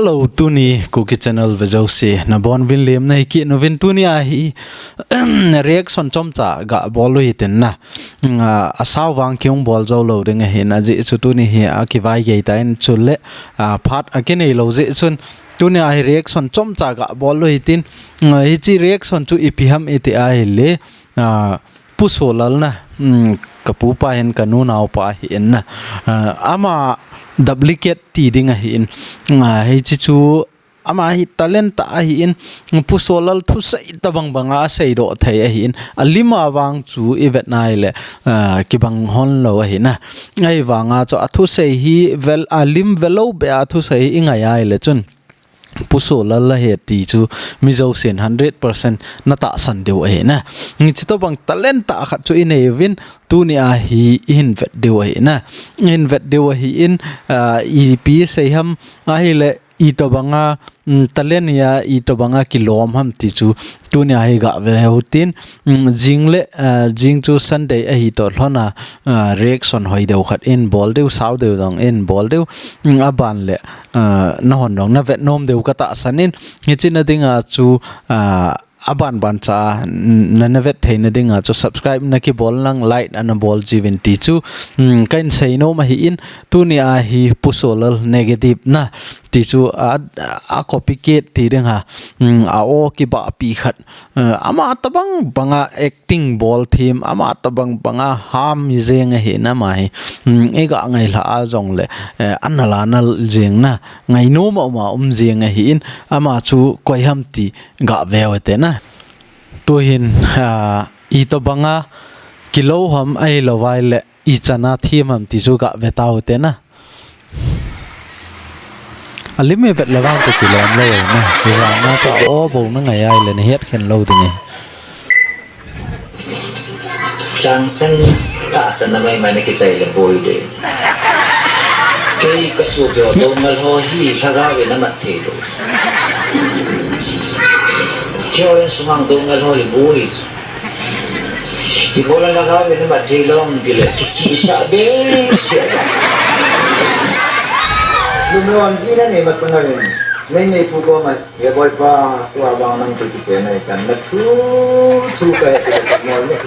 Hello tuni cookie channel vejausi na bon vin lem na ki no vin tuni a hi reaction chomcha ga bolu hitin na asaw wang kyung bol zo lo ding he na ji chu tuni hi a ki vai ge ta in chulle phat akene lo ji chun tuni a reaction chomcha ga bolu hitin hi chi reaction chu ipiham eti a le pusolal na kapu pa hen kanu naw pa hin na ama duplicate ti ding a hin hi chi chu ama hi talent ta hi in pusolal thu sai tabang banga sei do thai a hin alima wang chu evet nai le ki bang hon lo a hin na ai wanga cho athu sei hi vel alim velo be athu sei inga ya le chun pusola la he ti chu mizo sen 100% na ta san deu he na ni chito bang talent ta kha chu in evin tu ni a hi in vet deu he na in vet deu hi in ep sei ham a hi le I to banga talent ya I to banga kilom ham ti chu tu ni a hi ga ve hutin jing chu sunday a hi to hlona reaction hoi deu khat in bol deu saw deu dong in bol deu aban le na hon dong na vet nom deu ka ta sanin hi chin na dinga chu aban ban cha nanavet theina dinga chu subscribe na ki bol lang like an bol jivin ti chu kain sei no ma hi in tu ni a hi pusolal negative na ti chu a copycat ti ding ha a o ki ba pi khat ama tabang banga acting ball team ama tabang banga ham jeng he na mai ega ngai la a jong le anala nal jeng na ngai no ma jeng hi in ama chu koi ham ti ga vewate na to hin I to banga kilo ham ai lowai le I chana thim ham ti chu ga vetau te na alime vet lawang chu kilom lo na ira na cha o bo na ngai ai le ne het khen lo ti nge chang san ta san na mai mai ne ki chai le boy de kei ka su byo do mal ho hi thara ve na mat the lo kyo en sumang do mal ho hi boy I bola na ga ve na mat the lo ng dile ki sa be Lumon ina ne mat na rin nei pu ko mat ye boy pa tua bang nang tu ki ne kan na tu ka e mo ne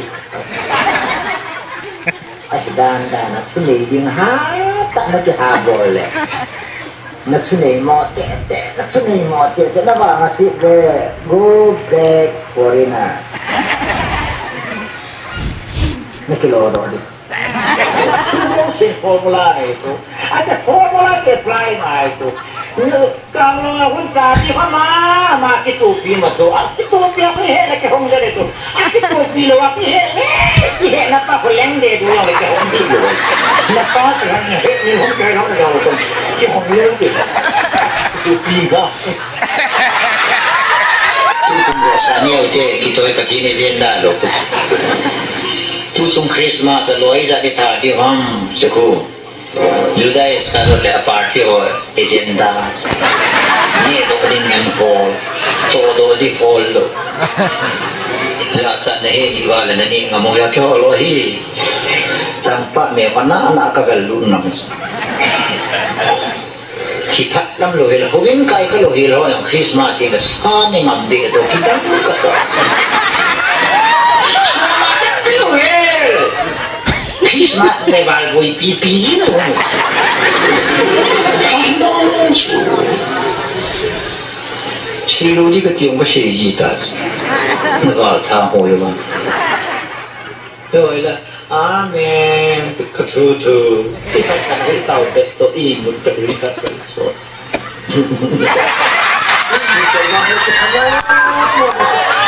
ai dan na tu nei ding ha ta na ki ha boy le na tu nei mo te na tu nei mo te na ba nga si de go back forina na ki lo do di sin formula itu ada formula ke apply na itu kalau aku cari sama itu pi maso itu pi aku hele ke hong de itu itu pi lo aku hele napa ko leng de do lo ke hong di lo napa ko ni hong ke lo lo ke hong le itu pi ga itu biasa ni oke kita ke sini jenda lo tu sung Christmas loi ja ke tha di ham seku Juday ska le party o agenda ni do din men pol to do di pol lo la sa ne hi wala na ni ngamo ya ke lo hi sampa me pana ana ka galu na ki pat lam lo hela hovin kai ka lo hela yang Christmas ti ga sa ni ngam de do kita ka sa Christmas ne val voi pipi no Chilo di ka tiong ba siya yita Nagal ta ho yun Yoy la Amen Katutu Ikaw ka na itaw Beto imod ka rin ka so Ikaw lang ito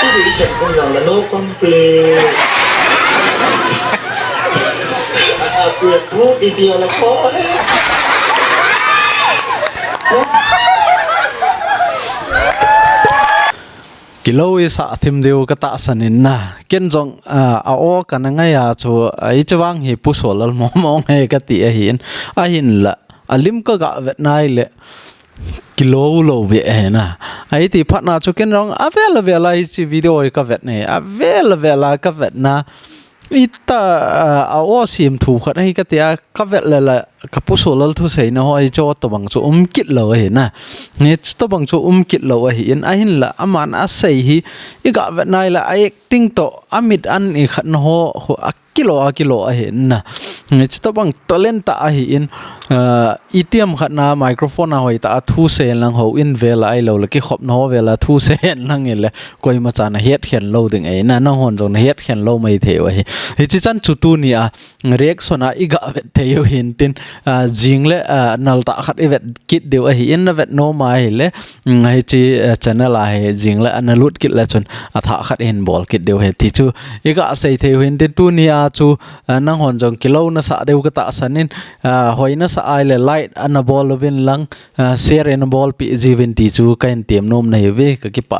Hindi siya kung lang na no complaint Aku di ala ko kilo isa athim deu kata sanin na ken jong a o kananga ya chu ai chawang hi pusolal momong he ka ti a hin la alim ka ga vet nai le kilo lo ve na ai ti phatna chu ken rong avela vela hi chi video ka vet ne avela vela ka vet na ita a sim thu khat hi ka tia ka vet la ka pu so lal thu sei na hoi cho to bang chu kit lo he na ne to bang chu kit lo hi in a hin la aman a sei hi I ga vet nai la acting to amit an I khat no ho kilo a he na ne to bang talent ta a hi in itiam khat na microphone a hoi ta thu se lang ho in vela ai lo la ki khop no vela thu se lang ele koi ma cha na het khen lo ding e na hon jong na het khen lo mai the wa hi chi chan chu tu ni a reaction a iga vet the yo hin tin jingle nal ta khat evet kit deu a hi in na vet no mai le hai chi channel a he jingle analut kit la chun a tha khat in bol kit deu he ti chu iga sei the hin tin tu ni a chu nang hon jong kilo na sa deu ka ta sanin hoina sa ai le light ana bol vin lang share en bol pi ji vin ti chu kain tiam nom nei ve ka ki pa